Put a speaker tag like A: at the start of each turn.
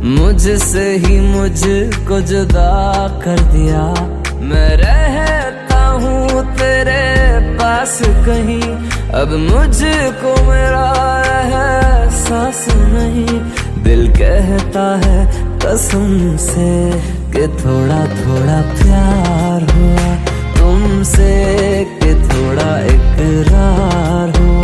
A: मुझसे ही मुझको जुदा कर दिया। मैं रहता हूँ तेरे पास कहीं, अब मुझको मेरा एहसास नहीं। दिल कहता है कसम से कि थोड़ा थोड़ा प्यार हुआ तुमसे, कि थोड़ा इकरार हुआ।